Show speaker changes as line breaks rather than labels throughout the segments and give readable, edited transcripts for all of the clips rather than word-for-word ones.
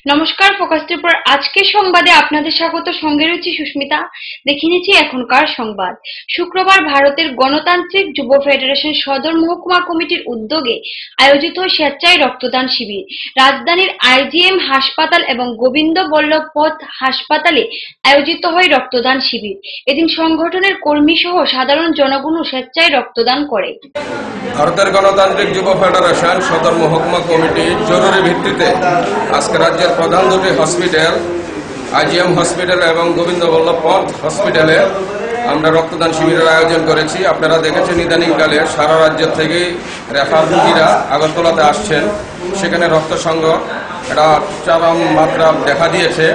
নমস্কার, ফোকাস ত্রিপুর আজকের সংবাদে আপনাদের স্বাগত। সঙ্গে রয়েছে সুস্মিতা। দেখে নিচ্ছি এখনকার সংবাদ। শুক্রবার ভারতের গণতান্ত্রিক যুব ফেডারেশন সদর মহকুমা কমিটির উদ্যোগে আয়োজিত স্বেচ্ছায় রক্তদান শিবির রাজধানীর আইজিএম হাসপাতাল এবং গোবিন্দ বল্লভ পন্থ হাসপাতালে আয়োজিত হয় রক্তদান শিবির। এদিন সংগঠনের কর্মী সহ সাধারণ জনগণও স্বেচ্ছায় রক্তদান করে।
ভারতের গণতান্ত্রিক যুব ফেডারেশন সদর মহকুমা কমিটি জরুরি ভিত্তিতে আজকে রাজ্যের প্রধান দুটি হসপিটাল আইজিএম হসপিটাল এবং গোবিন্দ বল্লভ পন্থ হসপিটালে আমরা রক্তদান শিবিরের আয়োজন করেছি। আপনারা দেখেছেন ইদানিংকালে সারা রাজ্য থেকে রেফার রোগীরা আগরতলাতে আসছেন, সেখানে রক্ত সংকট একটা চরম মাত্রা দেখা দিয়েছে।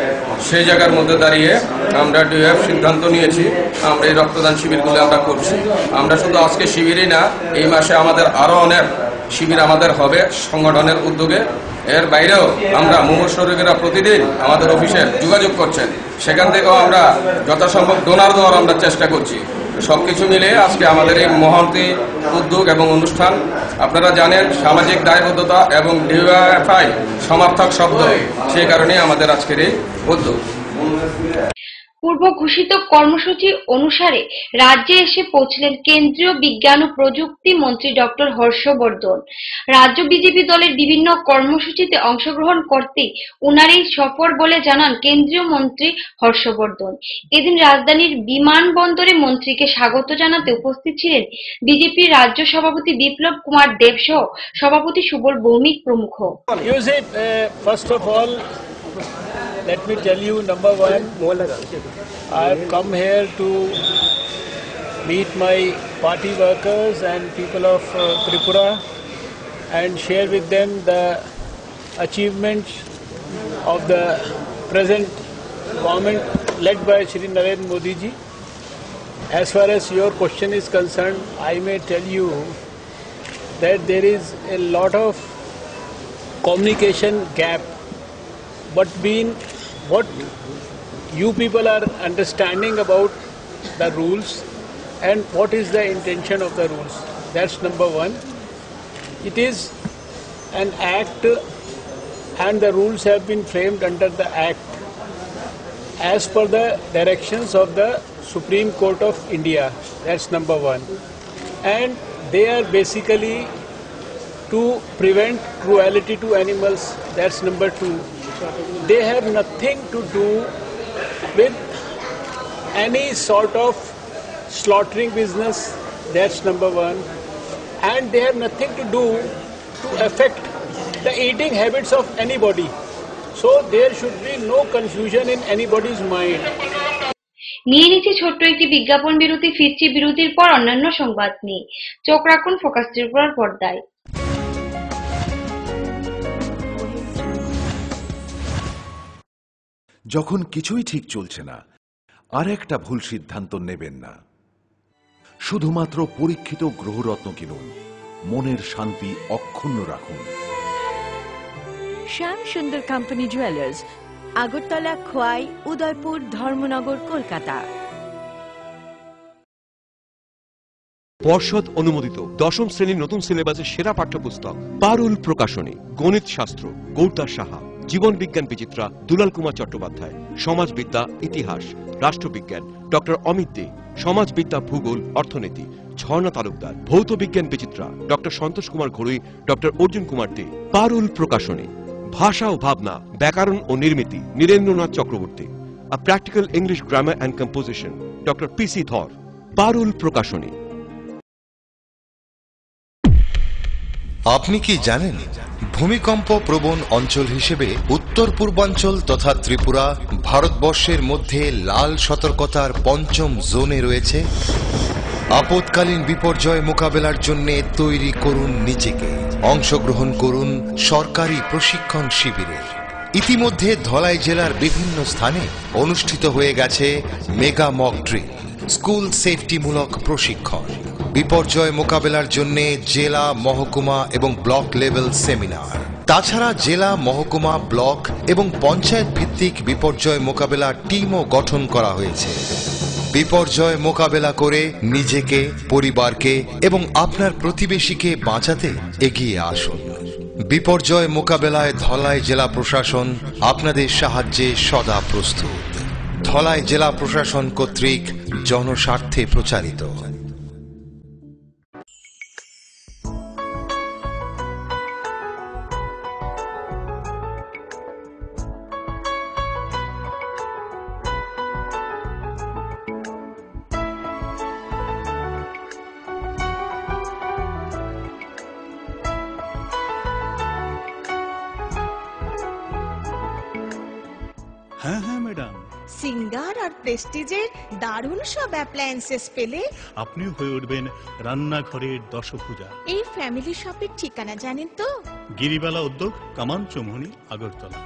সেই জায়গার মধ্যে দাঁড়িয়ে আমরা ডিএফ সিদ্ধান্ত নিয়েছি আমরা এই রক্তদান শিবিরগুলো আমরা করছি। আমরা শুধু আজকে শিবিরই না, এই মাসে আমাদের আরো অনেক শিবির আমাদের হবে সংগঠনের উদ্যোগে। এর বাইরেও আমরা মুমূর্ষু রোগীরা প্রতিদিন আমাদের অফিসে যোগাযোগ করছেন, সেখান থেকেও আমরা যথাসম্ভব ডোনার দেওয়ার আমরা চেষ্টা করছি। সবকিছু মিলে আজকে আমাদের এই মহন্তী উদ্যোগ এবং অনুষ্ঠান। আপনারা জানেন সামাজিক দায়বদ্ধতা এবং ডিওএফআই সমার্থক শব্দ, সেই কারণে আমাদের আজকের এই উদ্যোগ।
পূর্ব ঘোষিত কর্মসূচি অনুসারে রাজ্যে এসে পৌঁছলেন কেন্দ্রীয় বিজ্ঞান ও প্রযুক্তি মন্ত্রী ডক্টর হর্ষবর্ধন। রাজ্য বিজেপি দলের বিভিন্ন কর্মসূচিতে অংশগ্রহণ করতে উনার এই সফর বলে জানান কেন্দ্রীয় মন্ত্রী হর্ষবর্ধন। এদিন রাজধানীর বিমানবন্দরে মন্ত্রীকে স্বাগত জানাতে উপস্থিত ছিলেন বিজেপির রাজ্য সভাপতি বিপ্লব কুমার দেব সহ সভাপতি সুবল ভৌমিক প্রমুখ।
Let me tell you, number one, I have come here to meet my party workers and people of Tripura and share with them the achievements of the present government led by Shri Narendra Modi ji. As far as your question is concerned, I may tell you that there is a lot of communication gap, but what you people are understanding about the rules and what is the intention of the rules. That's number one. It is an act and the rules have been framed under the act as per the directions of the Supreme Court of India. That's number one. And they are basically to prevent cruelty to animals. That's number two. They have nothing to do with any sort of slaughtering business. That's number one. And they have nothing to do to affect the eating habits of anybody. So there should be no confusion in anybody's mind.
নিয়ে নিচ্ছে ছোট্ট একটি বিজ্ঞাপন বিরতি। ফিরছি বিরতির পর অন্যান্য সংবাদ নিয়ে। চোখ রাখুন ফোকাস ত্রিপুরার পর্দায়।
যখন কিছুই ঠিক চলছে না, আর একটা ভুল সিদ্ধান্ত নেবেন না। শুধুমাত্র পরীক্ষিত গ্রহরত্ন কিনুন, মনের শান্তি অক্ষুণ্ণ রাখুন।
শ্যাম সুন্দর কোম্পানি জুয়েলার্স, আগরতলা, খোয়াই, উদয়পুর, ধর্মনগর, কলকাতা।
পর্ষদ অনুমোদিত দশম শ্রেণীর নতুন সিলেবাসের সেরা পাঠ্যপুস্তক পারুল প্রকাশনী, গণিত শাস্ত্র গৌরদাস সাহা, জীবন বিজ্ঞান বিচিত্রা দুলাল কুমার চট্টোপাধ্যায়, সমাজবিদ্যা ইতিহাস রাষ্ট্রবিজ্ঞান ডক্টর অমিত দে, সমাজবিদ্যা ভূগোল অর্থনীতি ঝর্ণা তালুকদার, ভৌত বিজ্ঞান বিচিত্রা ডক্টর সন্তোষ কুমার ঘড়ুই, doctor Arjun Kumar De. Parul Prakashani, Bhasha O Bhabna, Byakaran O Nirmiti Nirendranath Chakraborty, a practical English grammar and composition doctor PC Dhar. Parul প্রকাশনী।
আপনি কি জানেন ভূমিকম্প প্রবণ অঞ্চল হিসেবে উত্তর পূর্বাঞ্চল তথা ত্রিপুরা ভারতবর্ষের মধ্যে লাল সতর্কতার পঞ্চম জোনে রয়েছে? আপৎকালীন বিপর্যয় মোকাবেলার জন্য তৈরি করুন নিজেকে। অংশগ্রহণ করুন সরকারি প্রশিক্ষণ শিবিরে। ইতিমধ্যে ধলাই জেলার বিভিন্ন স্থানে অনুষ্ঠিত হয়ে গেছে মেগা মক ড্রিল, স্কুল সেফটিমূলক প্রশিক্ষণ, বিপর্যয় মোকাবেলার জন্য জেলা, মহকুমা এবং ব্লক লেভেল সেমিনার। তাছাড়া জেলা, মহকুমা, ব্লক এবং পঞ্চায়েত ভিত্তিক বিপর্যয় মোকাবেলা টিমও গঠন করা হয়েছে। বিপর্যয় মোকাবেলা করে নিজেকে, পরিবারকে এবং আপনার প্রতিবেশীকে বাঁচাতে এগিয়ে আসুন। বিপর্যয় মোকাবেলায় ধলাই জেলা প্রশাসন আপনাদের সাহায্যে সদা প্রস্তুত। ধলাই জেলা প্রশাসন কর্তৃক জনস্বার্থে প্রচারিত।
হ্যাঁ হ্যাঁ ম্যাডাম,
সিঙ্গার আর প্রেস্টিজের দারুণ সব অ্যাপ্লায়েন্সেস পেলে
আপনিও হয়ে উঠবেন রান্নাঘরের দশভুজা।
এই ফ্যামিলি শপের ঠিকানা জানেন তো?
গিরিবালা উদ্যোগ, কামান চৌমুহনী, আগরতলা।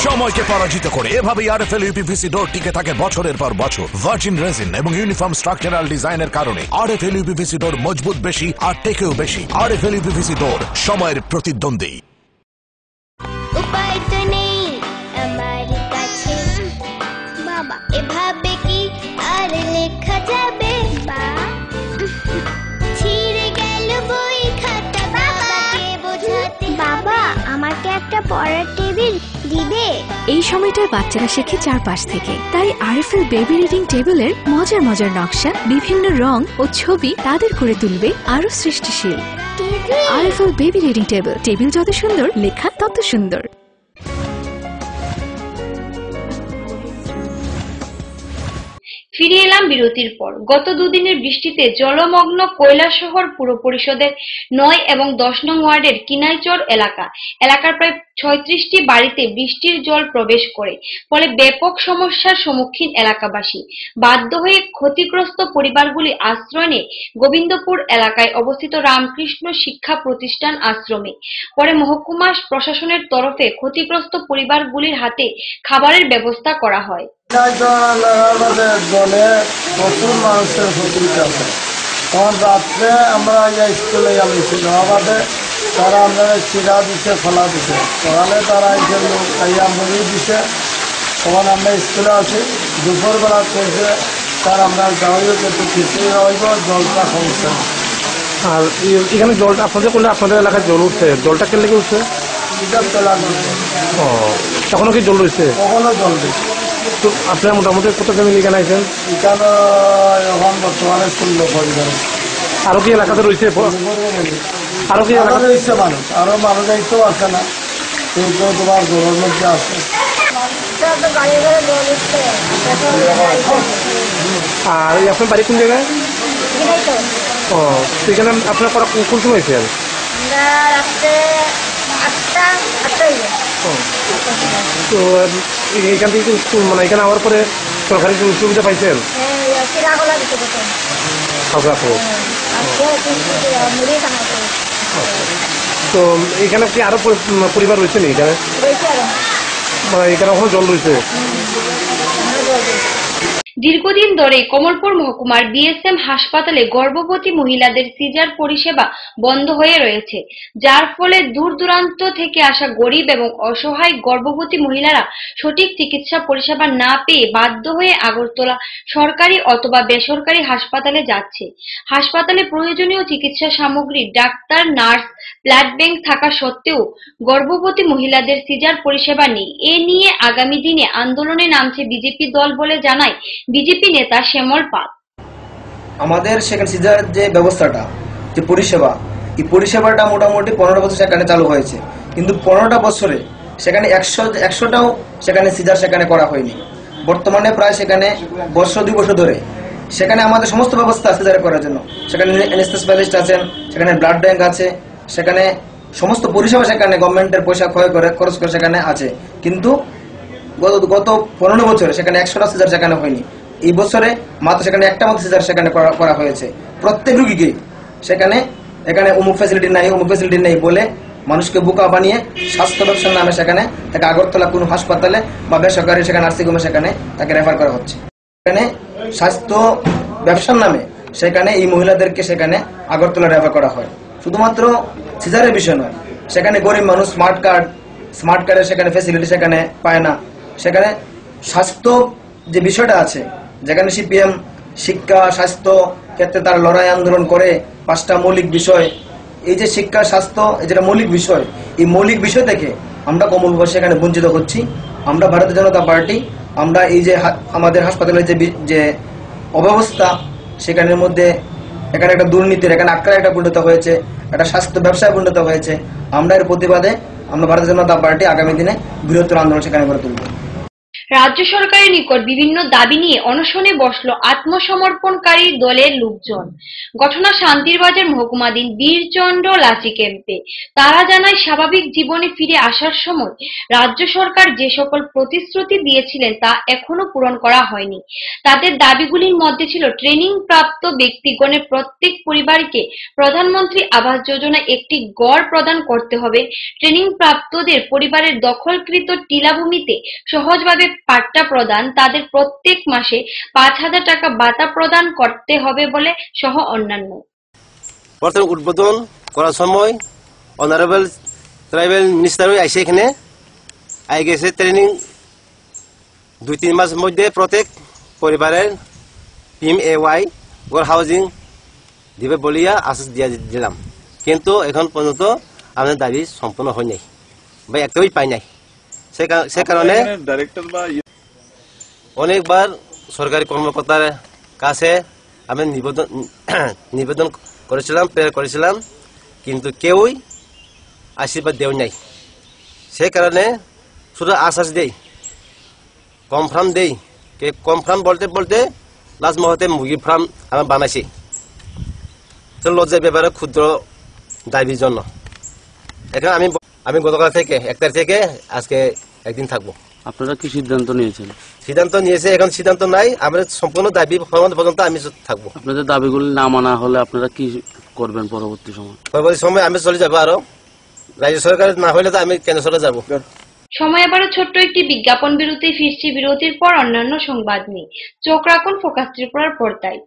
সময়কে পরাজিত করে এভাবেই আরএফএল ইউপিভিসি ডোর টিকে থাকে বছরের পর বছর। ভার্জিন রেজিন এবং ইউনিফর্ম স্ট্রাকচারাল ডিজাইনের কারণে আরএফএল ইউপিভিসি ডোর মজবুত বেশি আর টেকেও বেশি। আরএফএল ইউপিভিসি ডোর, সময়ের প্রতিদ্বন্দ্বী।
উপায় তো নেই আমার কাছে বাবা, এভাবে কি আর লেখা যাবে? ছিঁড়ে গেল বই খাতা, বাবাকে বোঝাতে। বাবা, আমাকে একটা পড়ার টেবিল দিবে?
এই সময়টার বাচ্চারা শেখে চারপাশ থেকে, তাই আরএফএল বেবি রিডিং টেবিলের মজার মজার নকশা, বিভিন্ন রং ও ছবি তাদের করে তুলবে আরো সৃষ্টিশীল। RFL baby reading table, table যত সুন্দর, লেখা তত সুন্দর।
ফিরে এলাম বিরতির পর। গত দুদিনের বৃষ্টিতে জলমগ্ন কৈলাসহর পুর পরিষদের 9 এবং 10 নং ওয়ার্ডের কিনাইচর এলাকার প্রায় 36টি বাড়িতে বৃষ্টির জল প্রবেশ করে, ফলে ব্যাপক সমস্যার সম্মুখীন এলাকাবাসী। বাধ্য হয়ে ক্ষতিগ্রস্ত পরিবারগুলি আশ্রয় নেয় গোবিন্দপুর এলাকায় অবস্থিত রামকৃষ্ণ শিক্ষা প্রতিষ্ঠান আশ্রমে। পরে মহকুমা প্রশাসনের তরফে ক্ষতিগ্রস্ত পরিবারগুলির হাতে খাবারের ব্যবস্থা করা হয়।
জলে প্রচুর মানুষের ক্ষতি আছে। তখন রাত্রে আমরা স্কুলে গেছিল, আমাদের তারা আমাদের চিরা দিছে, খোলা দিছে, সকালে তারা এসে লোক খাইয়া মুড়ি দিছে। তখন আমরা স্কুলে আসি, দুপুরবেলা কইছে তার আমরা যাওয়াইও কিন্তু খিচুড়ি হইব, জলটা সমস্যা।
আর এখানে জলটা আপনাদের করলে আপনাদের এলাকায় জল উঠছে, জলটা কেন লেগে উঠছে? এখনো কি জল রয়েছে? কখনো জল রয়েছে। তো আপনারা মোটামুটি কত ফ্যামিলি এখানে আছেন?
এখানে এখন বর্তমানে 16 পরিবার।
আরো কি এলাকাতে রয়েছে? আরো কি এলাকা
রয়েছে মানুষ? আরো মানুষ এইটাও আছে না, কিন্তু তোমার ঘরের মধ্যে আছে।
আর আপনার বাড়ি কোন জায়গায়? ও, সেখানে আপনার করা কোন সময় এসে? তো এখান থেকে মানে এখানে আওয়ার পরে সরকারি সুবিধা পাইছেন? তো এখানে কি আরো পরিবার রয়েছে নি এখানে? মানে এখানে ওখানে জল রয়েছে?
দীর্ঘদিন ধরে কমলপুর মহকুমার বিএসএম হাসপাতালে গর্ভবতী মহিলাদের সিজার পরিষেবা বন্ধ হয়ে রয়েছে, যার ফলে দূর দূরান্ত থেকে আসা গরিব এবং অসহায় গর্ভবতী মহিলারা সঠিক চিকিৎসা পরিষেবা না পেয়ে বাধ্য হয়ে আগরতলা সরকারি অথবা বেসরকারি হাসপাতালে যাচ্ছে। হাসপাতালে প্রয়োজনীয় চিকিৎসা সামগ্রী, ডাক্তার, নার্স, ব্লাড ব্যাংক থাকা সত্ত্বেও গর্ভবতী মহিলাদের সিজার পরিষেবা নেই। এ নিয়ে আগামী দিনে আন্দোলনে নামছে বিজেপি দল বলে জানায় বিজেপি নেতা শ্যামল পাল।
আমাদের সেখানে সিজার যে ব্যবস্থাটা, যে পরিষেবা, এই পরিষেবাটা মোটামুটি 15 বছর সেখানে চালু হয়েছে, কিন্তু 15টা বছরে সেখানে 100টাও সেখানে সিজার সেখানে করা হয়নি। বর্তমানে প্রায় সেখানে 2 বছর ধরে সেখানে আমাদের সমস্ত ব্যবস্থা সিজার করার জন্য, সেখানে অ্যানেস্থেসিওলজিস্ট আছেন, সেখানে ব্লাড ব্যাংক আছে, সেখানে সমস্ত পরিষেবা সেখানে গভর্নমেন্টের পয়সা খরচ করে সেখানে আছে, কিন্তু গত 15 বছরে সেখানে 100টা সিজার সেখানে হয়নি। এই বছরে মাত্র সেখানে একটা মাত্র সিজার সেখানে করা হয়েছে। প্রত্যেক রোগীকে এখানে অমুক ফ্যাসিলিটি নেই বলে মানুষকে বোকা বানিয়ে স্বাস্থ্য ব্যবসার নামে সেখানে তাকে আগরতলা কোনো হাসপাতালে বা বেসরকারি সেখানে নার্সিংহোমে সেখানে তাকে রেফার করা হচ্ছে। সেখানে স্বাস্থ্য ব্যবসার নামে সেখানে এই মহিলাদেরকে সেখানে আগরতলা রেফার করা হয়। শুধুমাত্র সিজারের বিষয় নয়, সেখানে গরিব মানুষ স্মার্ট কার্ডের সেখানে ফ্যাসিলিটি সেখানে পায় না। সেখানে স্বাস্থ্য যে বিষয়টা আছে, যেখানে সিপিএম শিক্ষা স্বাস্থ্য ক্ষেত্রে তারা লড়াই আন্দোলন করে 5টা মৌলিক বিষয়, এই যে শিক্ষা স্বাস্থ্য যেটা মৌলিক বিষয়, এই মৌলিক বিষয় থেকে আমরা কমলপুর সেখানে বঞ্চিত হচ্ছি। আমরা ভারতীয় জনতা পার্টি, আমরা এই যে আমাদের হাসপাতালের যে অব্যবস্থা, সেখানের মধ্যে এখানে একটা দুর্নীতির এখানে একটা পরিণত হয়েছে, একটা স্বাস্থ্য ব্যবসায় পরিণত হয়েছে। আমরা এর প্রতিবাদে আমরা ভারতীয় জনতা পার্টি আগামী দিনে বৃহত্তর আন্দোলন সেখানে গড়ে তুলব।
রাজ্য সরকারের নিকট বিভিন্ন দাবি নিয়ে অনশনে বসল আত্মসমর্পণকারী দলের লোকজন। ঘটনা শান্তিরবাজার মহকুমাধীন বীরচন্দ্র লাচি ক্যাম্পে। তারা জানায়, স্বাভাবিক জীবনে ফিরে আসার সময় রাজ্য সরকার যে সকল প্রতিশ্রুতি দিয়েছিলেন তা এখনো পূরণ করা হয়নি। তাদের দাবিগুলির মধ্যে ছিল ট্রেনিং প্রাপ্ত ব্যক্তিগণের প্রত্যেক পরিবারকে প্রধানমন্ত্রী আবাস যোজনা একটি গড় প্রদান করতে হবে, ট্রেনিং প্রাপ্তদের পরিবারের দখলকৃত টিলাভূমিতে সহজভাবে পাট্টা প্রদান, তাদের প্রত্যেক মাসে 5,000 টাকা ভাতা প্রদান করতে হবে বলে সহ অন্যান্য।
প্রথম উদ্বোধন করার সময় অনারেবল ট্রাইবেল মিনিস্টার আইসে এখানে আই গেছে ট্রেনিং 2-3 মাসের মধ্যে প্রত্যেক পরিবারের PMAY গড় হাউজিং দিবে বলিয়া আশ্বাস দিয়ে দিলাম, কিন্তু এখন পর্যন্ত আমাদের দাবি সম্পূর্ণ হয় নাই বা একটাই পাই নাই। সে কারণে অনেকবার সরকারি কর্মকর্তার কাছে আমি নিবেদন করেছিলাম, কিন্তু কেউই আশীর্বাদ দেয় নাই। সে কারণে শুধু আশ্বাস দেই, কনফার্ম দেই, কনফার্ম বলতে লাস্ট মুহূর্তে মুরগি ফার্ম আমি বানাইছি। লজ্জার ব্যাপারে ক্ষুদ্র দাবির জন্য এখন আমি গতকাল থেকে 1 তারিখ থেকে আজকে একদিন থাকবো।
আপনারা কি সিদ্ধান্ত নিয়েছেন?
সিদ্ধান্ত নিয়েছে, এখন সিদ্ধান্ত নাই, আমরা সম্পূর্ণ দাবি পর্যন্ত আমি থাকবো।
আপনাদের দাবিগুলি না মানা হলে আপনারা কি করবেন পরবর্তী
সময়? আমি চলে যাবো, আরো রাজ্য সরকার না হলে তো আমি কেন্দ্র সরকার যাবো।
সময় এবারও ছোট্ট একটি বিজ্ঞাপন বিরতি ফিরছি, বিরতির পর অন্যান্য সংবাদ নিয়ে। চোখ রাখুন ফোকাস ত্রিপুরার পর্দায়।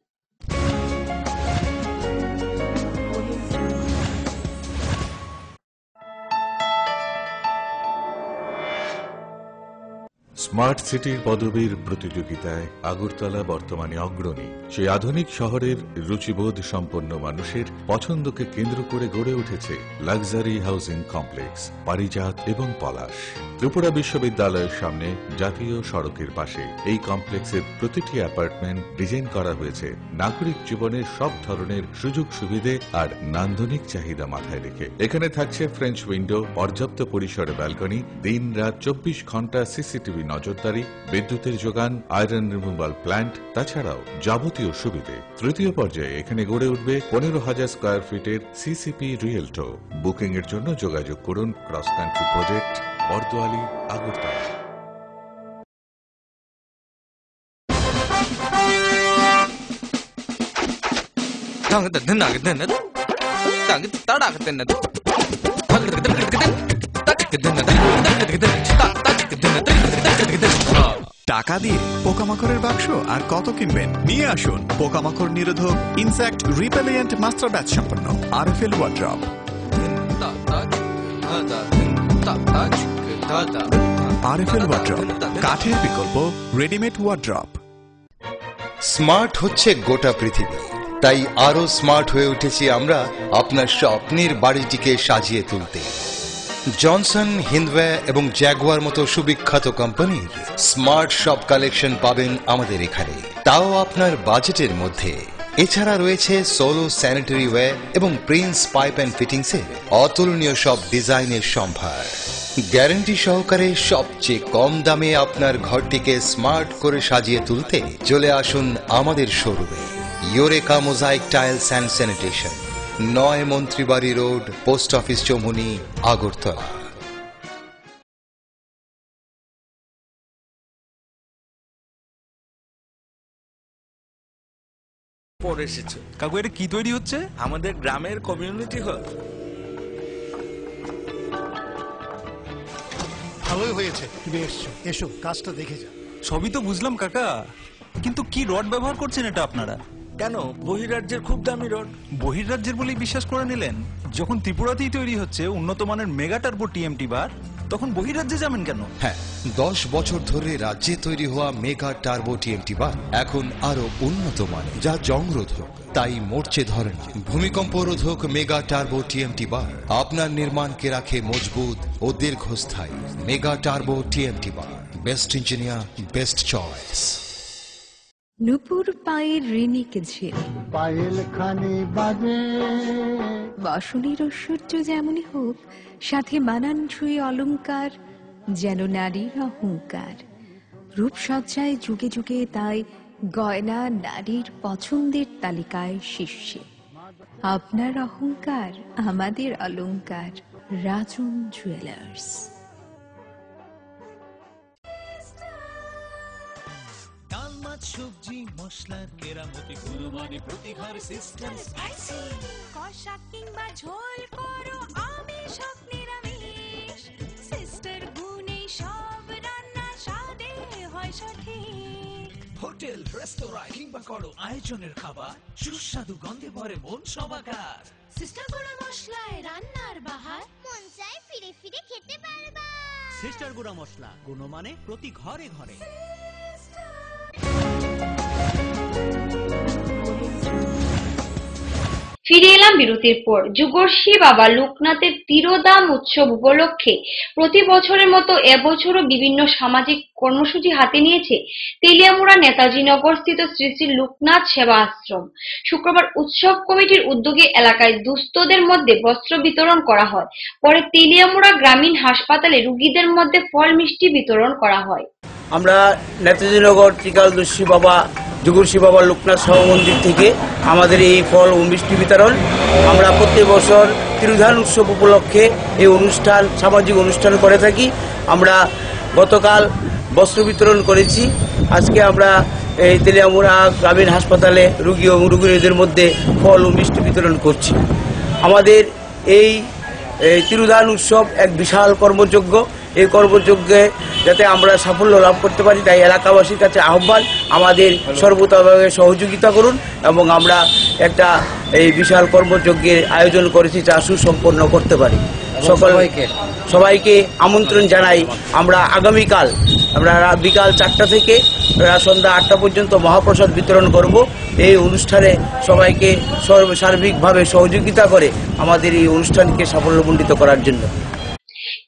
স্মার্ট সিটির পদবীর প্রতিযোগিতায় আগরতলা বর্তমানে অগ্রণী। সেই আধুনিক শহরের রুচিবোধ সম্পন্ন মানুষের পছন্দকে কেন্দ্র করে গড়ে উঠেছে লাক্সারি হাউজিং কমপ্লেক্স পারিজাত এবং পলাশ। ত্রিপুরা বিশ্ববিদ্যালয়ের সামনে জাতীয় সড়কের পাশে এই কমপ্লেক্সের প্রতিটি অ্যাপার্টমেন্ট ডিজাইন করা হয়েছে নাগরিক জীবনের সব ধরনের সুযোগ সুবিধে আর নান্দনিক চাহিদা মাথায় রেখে। এখানে থাকছে ফ্রেঞ্চ উইন্ডো, পর্যাপ্ত পরিসরে ব্যালকনি, দিন রাত 24 ঘন্টা সিসিটিভি নজরদারি, বিদ্যুতের যোগান, আয়রন রিমুভাল প্ল্যান্ট, তাছাড়াও যাবতীয় সুবিধে। তৃতীয় পর্যায়ে এখানে গড়ে উঠবে 15,000 স্কয়ার ফিটের সিসিপি রিয়েলটো। বুকিং এর জন্য যোগাযোগ করুন cross country project, Bordowali, Agartala.
টাকা দিয়ে পোকামাকড়ের বাক্স আর কত কিনবেন? নিয়ে আসুন পোকামাকড় নিরোধক ইনসেক্ট রিপেলিয়েন্ট মাস্টার ব্যাচ সম্পন্ন আরএফএল ওয়ার্ড্রপ। আরএফএল ওয়ার্ড্রপ, কাঠের বিকল্প রেডিমেড ওয়ার্ড্রপ।
স্মার্ট হচ্ছে গোটা পৃথিবী, তাই আরো স্মার্ট হয়ে উঠেছি আমরা আপনার স্বপ্নের বাড়িটিকে সাজিয়ে তুলতে। জনসন, হিন্দওয়ে এবং জ্যাগুয়ার মতো সুবিখ্যাত কোম্পানির স্মার্ট সব কালেকশন পাবেন আমাদের এখানে, তাও আপনার বাজেটের মধ্যে। এছাড়া রয়েছে সোলো স্যানিটারি ওয়্যার এবং প্রিন্স পাইপ অ্যান্ড ফিটিংসের অতুলনীয় সব ডিজাইনের সম্ভার। গ্যারান্টি সহকারে সবচেয়ে কম দামে আপনার ঘরটিকে স্মার্ট করে সাজিয়ে তুলতে চলে আসুন আমাদের শোরুমে। Eureka mosaic tiles and sanitation, 9 Mantribari road, post office Chowmuhani, Agartala.
পরে এসেছে কাকু, এটা কি তৈরি হচ্ছে? আমাদের গ্রামের কমিউনিটি হল।
ভালোই হয়েছে তুমি এসছো, এসো কাজটা দেখে যা।
সবই তো বুঝলাম কাকা, কিন্তু কি রড ব্যবহার করছেন এটা আপনারা?
কেন, বহিরাজ্যের খুব দামি রড।
বহিরাজ্যের বলেই বিশ্বাস করে নিলেন? যখন ত্রিপুরাতেই তৈরি হচ্ছে উন্নত মানের মেগা টার্বো টিএমটি বার, তখন বহিরাজ্যে যাবেন কেন?
হ্যাঁ, 10 বছর ধরে রাজ্যে তৈরি হওয়া মেগা টার্বো টিএমটি বার এখন আরো উন্নত মানের, যা জংরোধক, তাই মরচে ধরেন। ভূমিকম্প রোধক মেগা টার্বো টিএমটি বার আপনার নির্মাণকে রাখে মজবুত ও দীর্ঘস্থায়ী। Mega turbo TMT bar, best engineer, best choice.
নুপুর পায়ের ঋণিক ঝিল,
পায়েল খানি বাজে
বাসনের ঐশ্বর্য যেমনই হোক, সাথে মানানসই অলংকার, যেন নারীর অহংকার। রূপসজ্জায় যুগে যুগে তাই গয়না নারীর পছন্দের তালিকায় শীর্ষে। আপনার অহংকার আমাদের অলংকার, রাজন জুয়েলার্স।
সবজি মশলার কেরামতি গুণমানে প্রতি ঘর সিস্টেম স্পাইসি।
কষা কিংবা ঝোল করো আমিষ হোক নিরামিষ, সিস্টার গুণে সব রান্না স্বাদে হয় সঠিক।
হোটেল, রেস্তোরাঁ কিংবা করো আয়োজনের খাবার, সুস্বাদু গন্ধে ভরে মন সমাকার।
সিস্টার গুঁড়া মশলায় রান্নার বাহার,
মন চাই ফিরে ফিরে খেতে পারবা।
সিস্টার গুঁড়া মশলা, গুণমানে প্রতি ঘরে ঘরে।
ফিরে এলাম বিরতির পর। যুগর্ষি বাবা লোকনাথের তিরোধান উৎসব উপলক্ষে প্রতি বছরের মতো এবছরও বিভিন্ন সামাজিক কর্মসূচি হাতে নিয়েছে তেলিয়ামুড়া নেতাজি নগর স্থিত শ্রী শ্রী লোকনাথ সেবা আশ্রম। শুক্রবার উৎসব কমিটির উদ্যোগে এলাকায় দুস্থদের মধ্যে বস্ত্র বিতরণ করা হয়। পরে তেলিয়ামুড়া গ্রামীণ হাসপাতালে রোগীদের মধ্যে ফল মিষ্টি বিতরণ করা হয়।
আমরা নেতাজি নগর ত্রিকালদর্শী বাবা যুগর্ষি বাবা লোকনাথ সভা মন্দির থেকে আমাদের এই ফল ও মিষ্টি বিতরণ আমরা প্রত্যেক বছর তিরোধান উৎসব উপলক্ষে এই অনুষ্ঠান, সামাজিক অনুষ্ঠান করে থাকি। আমরা গতকাল বস্ত্র বিতরণ করেছি। আজকে আমরা এই তেলিয়ামুড়া গ্রামীণ হাসপাতালে রোগী ও রোগীদের মধ্যে ফল ও মিষ্টি বিতরণ করছি। আমাদের এই তিরোধান উৎসব এক বিশাল কর্মযজ্ঞ। এই কর্মযজ্ঞে যাতে আমরা সাফল্য লাভ করতে পারি, তাই এলাকাবাসীর কাছে আহ্বান, আমাদের সর্বতভাবে সহযোগিতা করুন এবং আমরা একটা এই বিশাল কর্মযজ্ঞের আয়োজন করেছি যা সুসম্পন্ন করতে পারি। সবাইকে আমন্ত্রণ জানাই। আমরা আগামীকাল বিকাল 4টা থেকে সন্ধ্যা 8টা পর্যন্ত মহাপ্রসাদ বিতরণ করব। এই অনুষ্ঠানে সবাইকে সার্বিকভাবে সহযোগিতা করে আমাদের এই অনুষ্ঠানকে সাফল্যমণ্ডিত করার জন্য।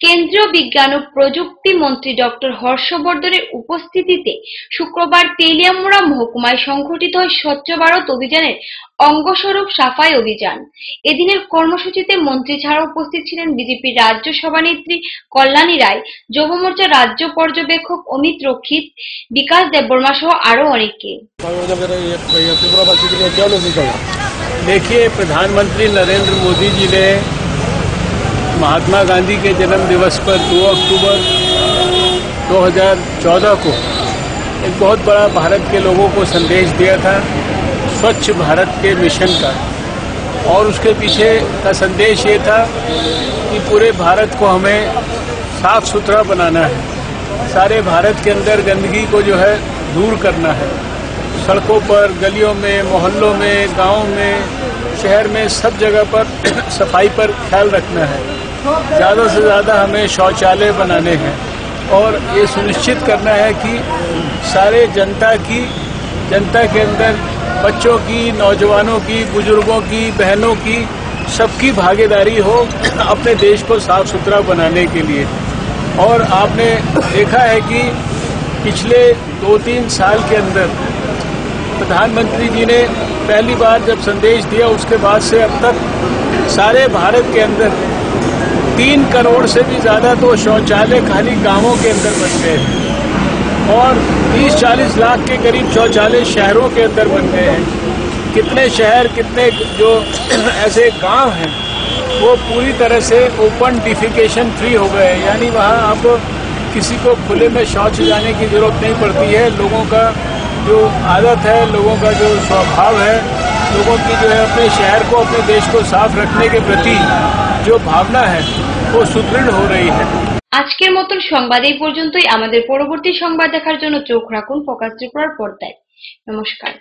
কেন্দ্রীয় বিজ্ঞান ও প্রযুক্তি মন্ত্রী ডক্টর হর্ষবর্ধনের উপস্থিতিতে শুক্রবার তেলিয়ামুড়া মহকুমায় সংঘটিত হয় স্বচ্ছ ভারত অভিযানের অঙ্গস্বরূপ সাফাই অভিযান। এদিনের কর্মসূচিতে মন্ত্রী ছাড়া উপস্থিত ছিলেন বিজেপির রাজ্য সভানেত্রী কল্যাণী রায়, যুব মোর্চার রাজ্য পর্যবেক্ষক অমিত রক্ষিত, বিকাশ দেববর্মা সহ আরো অনেকে।
देखिए, प्रधानमंत्री नरेंद्र मोदी जी ने महात्मा गांधी के जन्म दिवस पर 2 अक्टूबर 2014 को एक बहुत बड़ा भारत के लोगों को संदेश दिया था स्वच्छ भारत के मिशन का, और उसके पीछे का संदेश ये था कि पूरे भारत को हमें साफ सुथरा बनाना है। सारे भारत के अंदर गंदगी को जो है दूर करना है। सड़कों पर, गलियों में, मोहल्लों में, गांव में, शहर में, सब जगह पर सफाई पर ख्याल रखना है। ज़्यादा से ज़्यादा हमें शौचालय बनाने हैं और ये सुनिश्चित करना है कि सारे जनता के अंदर बच्चों की, नौजवानों की, बुजुर्गों की, बहनों की, सबकी भागीदारी हो अपने देश को साफ सुथरा बनाने के लिए। और आपने देखा है कि पिछले 2-3 साल के अंदर प्रधानमंत्री जी ने पहली बार जब संदेश दिया, उसके बाद से अब तक सारे भारत के अंदर 3 करोड़ से भी ज्यादा तो शौचालय खाली गांवों के अंदर बन गए हैं और 30-40 लाख के करीब शौचालय शहरों के अंदर बन गए हैं। कितने शहर, कितने जो ऐसे गांव हैं वो पूरी तरह से ओपन डिफिकेशन फ्री हो गए हैं, यानी वहाँ आप किसी को खुले में शौच जाने की जरूरत नहीं पड़ती है। लोगों का जो आदत है, लोगों का जो स्वभाव है, लोगों की जो है अपने शहर को, अपने देश को साफ रखने के प्रति जो भावना है वो सुदृढ़ हो रही है।
আজকের মতন সংবাদ এই পর্যন্তই। আমাদের পরবর্তী সংবাদ দেখার জন্য চোখ রাখুন ফোকাস ত্রিপুরার পর্দায়। নমস্কার।